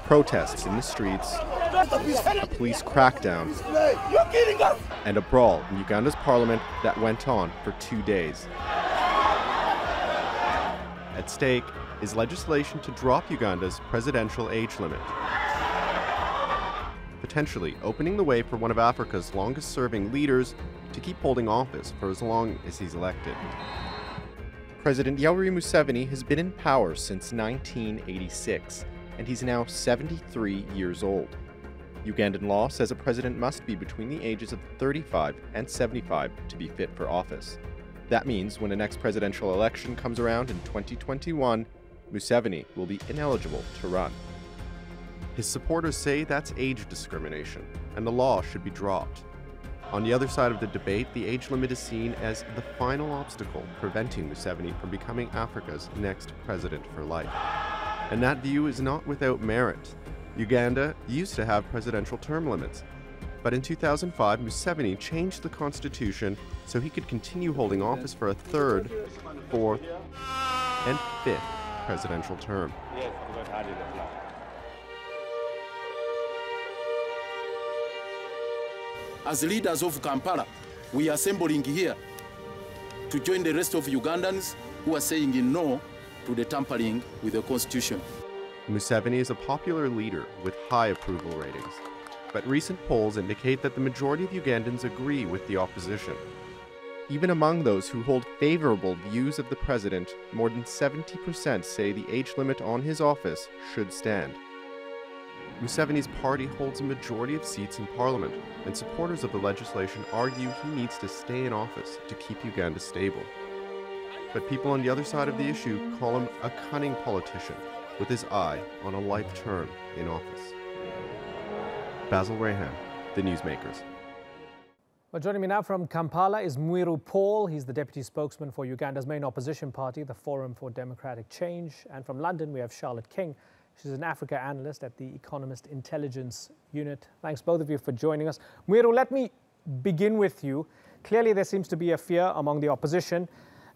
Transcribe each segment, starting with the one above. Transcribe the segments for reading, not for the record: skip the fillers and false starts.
Protests in the streets, a police crackdown, and a brawl in Uganda's parliament that went on for 2 days. At stake is legislation to drop Uganda's presidential age limit, potentially opening the way for one of Africa's longest-serving leaders to keep holding office for as long as he's elected. President Yoweri Museveni has been in power since 1986, and he's now 73 years old. Ugandan law says a president must be between the ages of 35 and 75 to be fit for office. That means when the next presidential election comes around in 2021, Museveni will be ineligible to run. His supporters say that's age discrimination, and the law should be dropped. On the other side of the debate, the age limit is seen as the final obstacle preventing Museveni from becoming Africa's next president for life. And that view is not without merit. Uganda used to have presidential term limits, but in 2005, Museveni changed the constitution so he could continue holding office for a third, fourth, and fifth presidential term. As leaders of Kampala, we are assembling here to join the rest of Ugandans who are saying no to the tampering with the constitution. Museveni is a popular leader with high approval ratings, but recent polls indicate that the majority of Ugandans agree with the opposition. Even among those who hold favorable views of the president, more than 70% say the age limit on his office should stand. Museveni's party holds a majority of seats in parliament, and supporters of the legislation argue he needs to stay in office to keep Uganda stable. But people on the other side of the issue call him a cunning politician with his eye on a life term in office. Basil Rayhan, The Newsmakers. Well, joining me now from Kampala is Mwiru Paul. He's the deputy spokesman for Uganda's main opposition party, the Forum for Democratic Change. And from London, we have Charlotte King. She's an Africa analyst at the Economist Intelligence Unit. Thanks, both of you, for joining us. Mwiru, let me begin with you. Clearly, there seems to be a fear among the opposition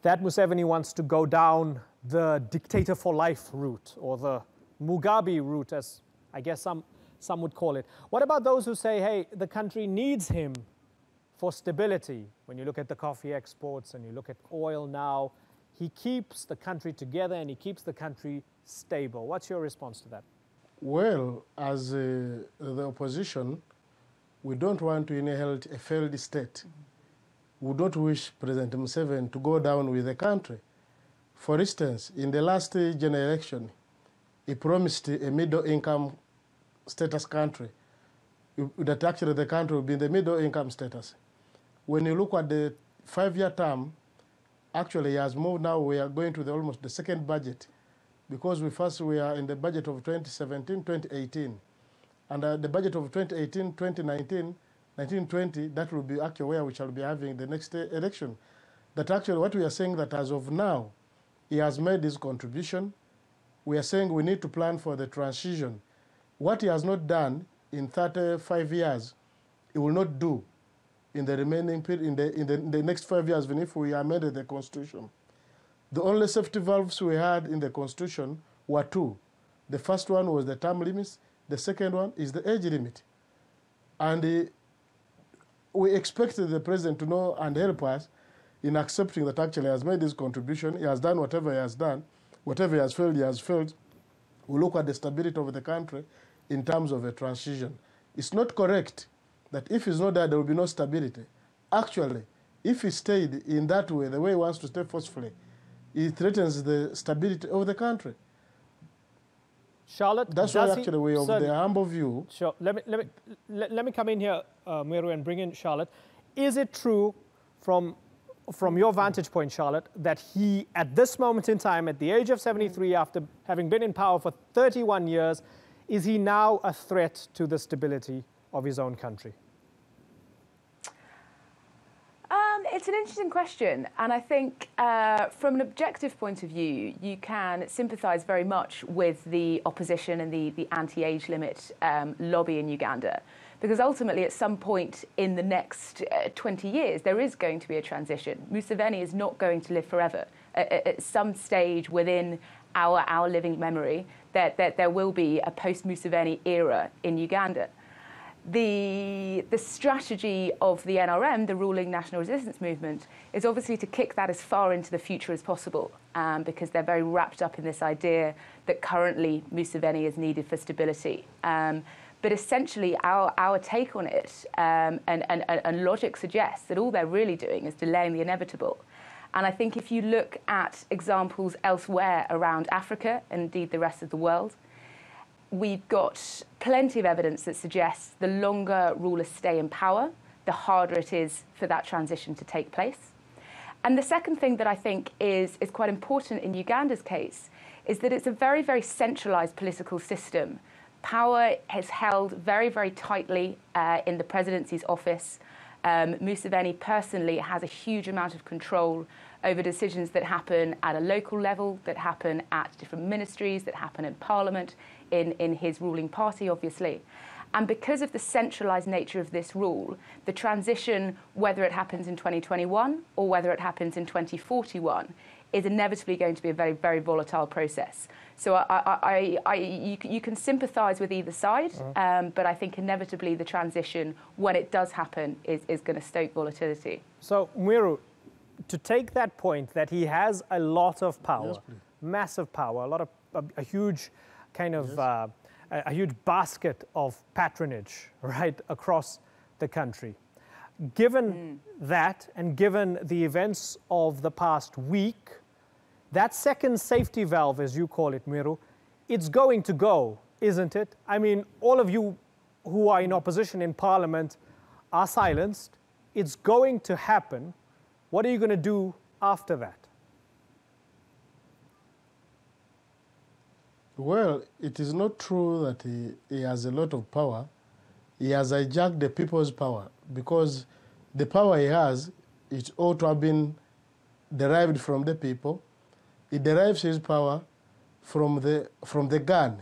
that Museveni wants to go down the dictator for life route, or the Mugabe route, as I guess some would call it. What about those who say, hey, the country needs him for stability? When you look at the coffee exports and you look at oil now, he keeps the country together and he keeps the country stable. What's your response to that? Well, as the opposition, we don't want to inherit a failed state. We don't wish President Museveni to go down with the country. For instance, in the last general election, he promised a middle-income status country, that actually the country will be in the middle-income status. When you look at the 5-year term, actually he has moved now. We are going to almost the second budget, because we are in the budget of 2017-2018. And the budget of 2018-2019, 1920, that will be actually where we shall be having the next election. That actually what we are saying that as of now, he has made his contribution. We are saying we need to plan for the transition. What he has not done in 35 years, he will not do in the remaining period, in the next 5 years, even if we amended the Constitution. The only safety valves we had in the Constitution were two. The first one was the term limits. The second one is the age limit. And we expected the president to know and help us in accepting that actually he has made his contribution. He has done whatever he has done. Whatever he has failed, he has failed. We look at the stability of the country in terms of a transition. It's not correct that if he's not there, there will be no stability. Actually, if he stayed in that way, the way he wants to stay forcefully, it threatens the stability of the country. Charlotte, that's why actually we have the humble view. Sure. Let me come in here, Mwiru, and bring in Charlotte. Is it true, from your vantage point, Charlotte, that he, at this moment in time, at the age of 73, after having been in power for 31 years, is he now a threat to the stability of his own country? It's an interesting question, and I think from an objective point of view, you can sympathise very much with the opposition and the anti-age limit lobby in Uganda, because ultimately at some point in the next 20 years, there is going to be a transition. Museveni is not going to live forever. At some stage within our living memory, that there will be a post-Museveni era in Uganda. The strategy of the NRM, the ruling National Resistance Movement, is obviously to kick that as far into the future as possible, because they're very wrapped up in this idea that currently Museveni is needed for stability. But essentially, our take on it and logic suggests that all they're really doing is delaying the inevitable. And I think if you look at examples elsewhere around Africa, and indeed the rest of the world, we've got plenty of evidence that suggests the longer rulers stay in power, the harder it is for that transition to take place. And the second thing that I think is quite important in Uganda's case is that it's a very, very centralized political system. Power is held very, very tightly in the presidency's office. Museveni personally has a huge amount of control over decisions that happen at a local level, that happen at different ministries, that happen in parliament, in his ruling party, obviously. And because of the centralised nature of this rule, the transition, whether it happens in 2021 or whether it happens in 2041, is inevitably going to be a very, very volatile process. So you can sympathise with either side, but I think inevitably the transition, when it does happen, is going to stoke volatility. So, Mwiru, to take that point that he has a lot of power, yes, massive power, a huge kind of a huge basket of patronage right across the country. Given that, and given the events of the past week, that second safety valve, as you call it, Mwiru, it's going to go, isn't it? I mean, all of you who are in opposition in Parliament are silenced. It's going to happen. What are you going to do after that? Well, it is not true that he has a lot of power. He has hijacked the people's power, because the power he has, it ought to have been derived from the people. He derives his power from the gun.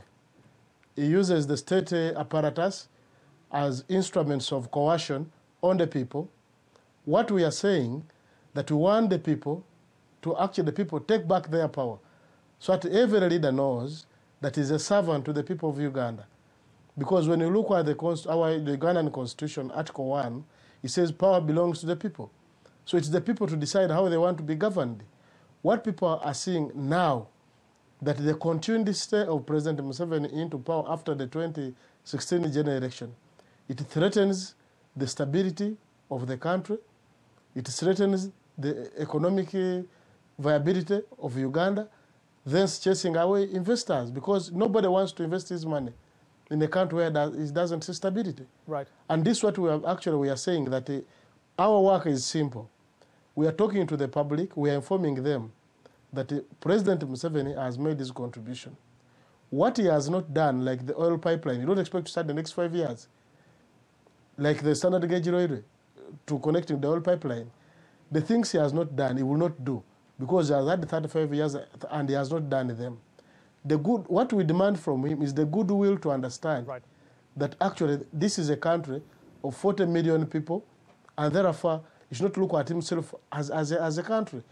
He uses the state apparatus as instruments of coercion on the people. What we are saying, that we want the people to actually take back their power, so that every leader knows that is a servant to the people of Uganda. Because when you look at the Ugandan Constitution, Article 1, it says power belongs to the people. So it's the people to decide how they want to be governed. What people are seeing now, that the continued stay of President Museveni into power after the 2016 general election, it threatens the stability of the country, it threatens the economic viability of Uganda, thence chasing away investors, because nobody wants to invest his money in a country where it doesn't see stability. Right. And this is what we are saying, that our work is simple. We are talking to the public, we are informing them that President Museveni has made his contribution. What he has not done, like the oil pipeline, you don't expect to start the next 5 years, like the standard gauge railway to connecting the oil pipeline. The things he has not done, he will not do, because he has had 35 years and he has not done them. What we demand from him is the goodwill to understand that actually this is a country of 40 million people, and therefore he should not look at himself as a country.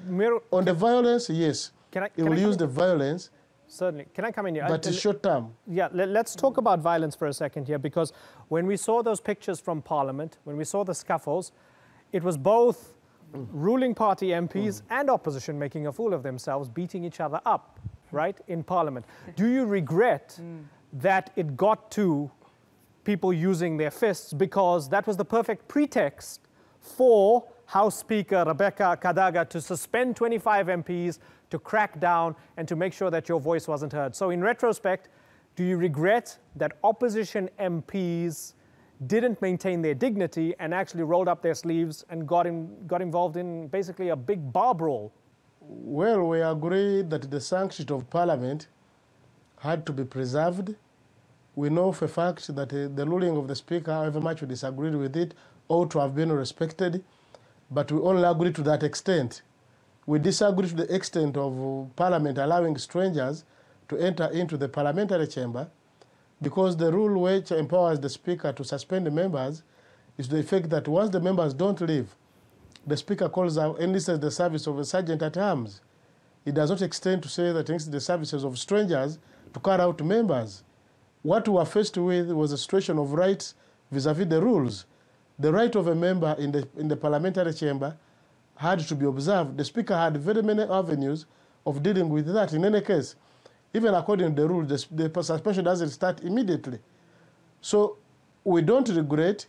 On the violence, yes, he will use the violence. Certainly. Can I come in here? But it's short term. Yeah, let's talk about violence for a second here, because when we saw those pictures from Parliament, when we saw the scuffles, it was both ruling party MPs and opposition making a fool of themselves, beating each other up, right, in Parliament. Do you regret that it got to people using their fists, because that was the perfect pretext for House Speaker Rebecca Kadaga to suspend 25 MPs, to crack down, and to make sure that your voice wasn't heard? So in retrospect, do you regret that opposition MPs didn't maintain their dignity and actually rolled up their sleeves and got involved in basically a big bar brawl? Well, we agree that the sanctity of Parliament had to be preserved. We know for a fact that the ruling of the Speaker, however much we disagreed with it, ought to have been respected, but we only agree to that extent. We disagree to the extent of Parliament allowing strangers to enter into the parliamentary chamber, because the rule which empowers the Speaker to suspend the members is the effect that once the members don't leave, the Speaker calls out, enlists the service of a sergeant at arms. It does not extend to say that the services of strangers to carry out members. What we were faced with was a situation of rights vis-a-vis the rules. The right of a member in the parliamentary chamber had to be observed. The Speaker had very many avenues of dealing with that. In any case, even according to the rule, the suspension doesn't start immediately. So we don't regret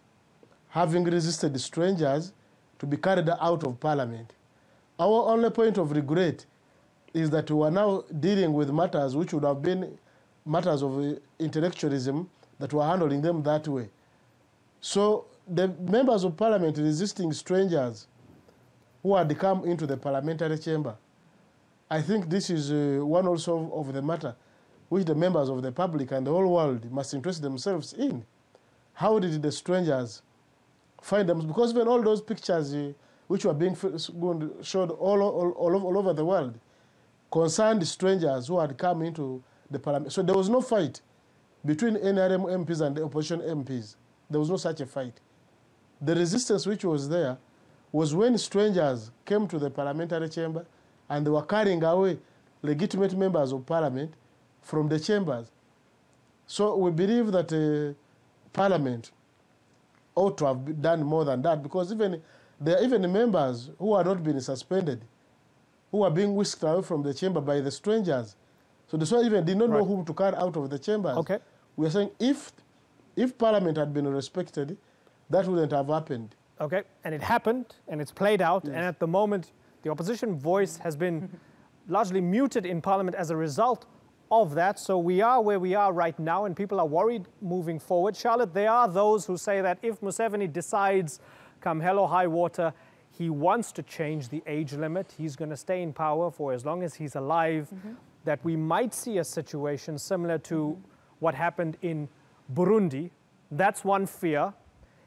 having resisted strangers to be carried out of Parliament. Our only point of regret is that we are now dealing with matters which would have been matters of intellectualism, that we are handling them that way. So the members of Parliament resisting strangers who had come into the parliamentary chamber, I think this is one also of the matter which the members of the public and the whole world must interest themselves in. How did the strangers find them? Because even all those pictures which were being showed all over the world concerned strangers who had come into the parliament. So there was no fight between NRM MPs and the opposition MPs. There was no such a fight. The resistance which was there was when strangers came to the parliamentary chamber and they were carrying away legitimate members of parliament from the chambers. So we believe that Parliament ought to have done more than that, because there are even members who are not being suspended, who are being whisked away from the chamber by the strangers. So the strangers even did not know whom to carry out of the chambers. Okay. We are saying if Parliament had been respected, that wouldn't have happened. Okay, and it happened, and it's played out, Yes. and at the moment, the opposition voice has been largely muted in Parliament as a result of that. So we are where we are right now, and people are worried moving forward. Charlotte, there are those who say that if Museveni decides, come hell or high water, he wants to change the age limit, he's going to stay in power for as long as he's alive, that we might see a situation similar to what happened in Burundi. That's one fear.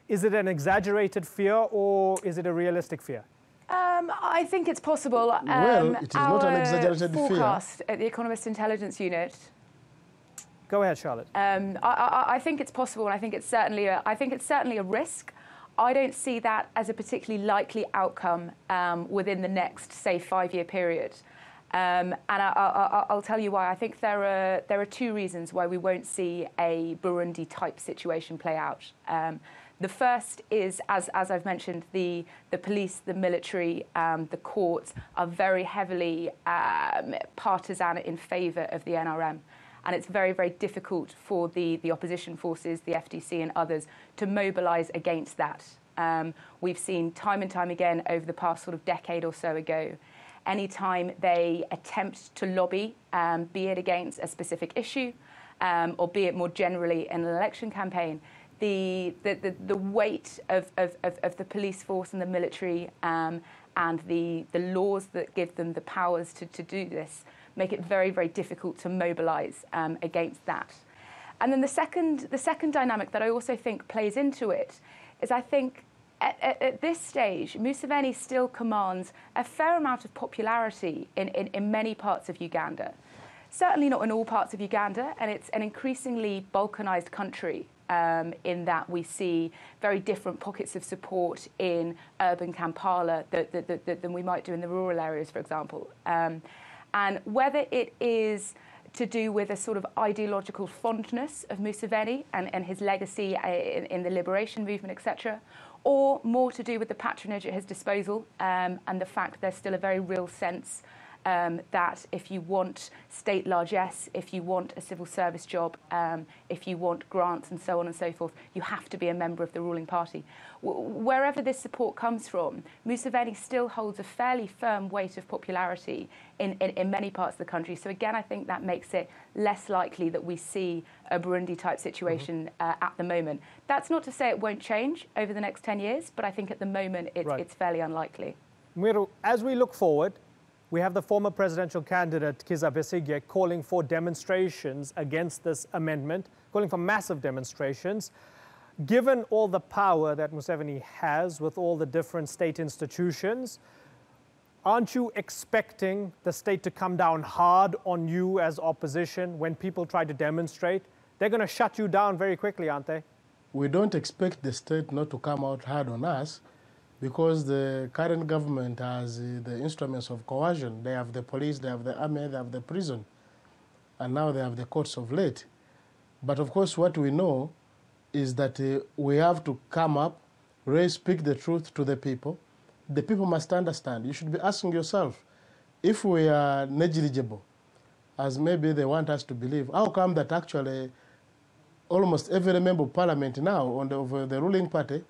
Is it an exaggerated fear, or is it a realistic fear? I think it's possible. Well, it is not an exaggerated forecast at the Economist Intelligence Unit. Go ahead, Charlotte. I think it's possible, and I think it's certainly a risk. I don't see that as a particularly likely outcome within the next, say, 5-year period. And I'll tell you why. I think there are two reasons why we won't see a Burundi-type situation play out. The first is, as I've mentioned, the police, the military, the courts are very heavily partisan in favour of the NRM. And it's very, very difficult for the opposition forces, the FDC and others, to mobilise against that. We've seen time and time again over the past sort of decade or so ago, anytime they attempt to lobby, be it against a specific issue, or be it more generally in an election campaign, the weight of the police force and the military and the laws that give them the powers to do this make it very, very difficult to mobilise against that. And then the second dynamic that I also think plays into it is, I think at this stage, Museveni still commands a fair amount of popularity in many parts of Uganda. Certainly not in all parts of Uganda, and it's an increasingly balkanised country in that we see very different pockets of support in urban Kampala than we might do in the rural areas, for example. And whether it is to do with a sort of ideological fondness of Museveni and his legacy in the liberation movement, etc., or more to do with the patronage at his disposal and the fact there's still a very real sense that if you want state largesse, if you want a civil service job, if you want grants and so on and so forth, you have to be a member of the ruling party. Wherever this support comes from, Museveni still holds a fairly firm weight of popularity in many parts of the country. So again, I think that makes it less likely that we see a Burundi-type situation at the moment. That's not to say it won't change over the next 10 years, but I think at the moment it's fairly unlikely. Mwiru, as we look forward, we have the former presidential candidate, Kizza Besigye, calling for demonstrations against this amendment, calling for massive demonstrations. Given all the power that Museveni has with all the different state institutions, aren't you expecting the state to come down hard on you as opposition when people try to demonstrate? They're going to shut you down very quickly, aren't they? We don't expect the state not to come out hard on us, because the current government has the instruments of coercion. They have the police, they have the army, they have the prison. and now they have the courts of late. But of course, what we know is that we have to come up, speak the truth to the people. The people must understand. You should be asking yourself, if we are negligible, as maybe they want us to believe, how come that actually almost every member of parliament now of the ruling party,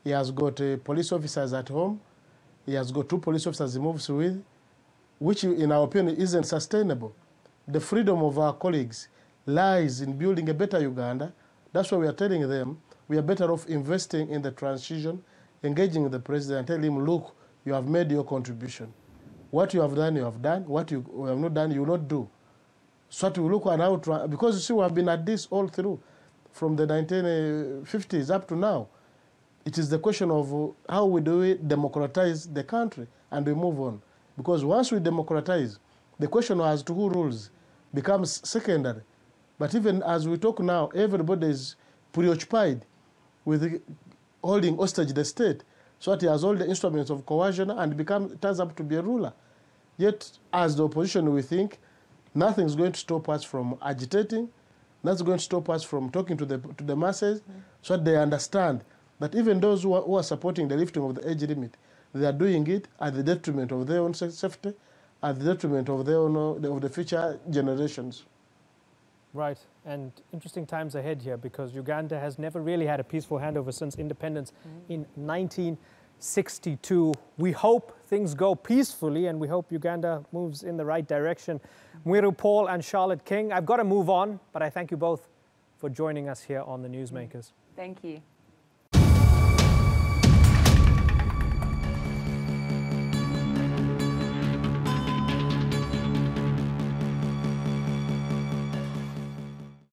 he has got police officers at home, he has got 2 police officers he moves with, which in our opinion isn't sustainable. The freedom of our colleagues lies in building a better Uganda. That's why we are telling them we are better off investing in the transition, engaging the president and telling him, look, you have made your contribution. What you have done, you have done. What you have not done, you will not do. So to look at how, because you see, we have been at this all through, from the 1950s up to now. It is the question of how we do it, democratize the country, and we move on. Because once we democratize, the question as to who rules becomes secondary. But even as we talk now, everybody is preoccupied with holding hostage the state, so that he has all the instruments of coercion and turns up to be a ruler. Yet, as the opposition, we think nothing is going to stop us from agitating, nothing is going to stop us from talking to the masses, so that they understand that even those who are supporting the lifting of the age limit, they are doing it at the detriment of their own safety, at the detriment of their own, of the future generations. Right, and interesting times ahead here, because Uganda has never really had a peaceful handover since independence in 1962. We hope things go peacefully, and we hope Uganda moves in the right direction. Mwiru Paul and Charlotte King, I've got to move on, but I thank you both for joining us here on the Newsmakers. Thank you.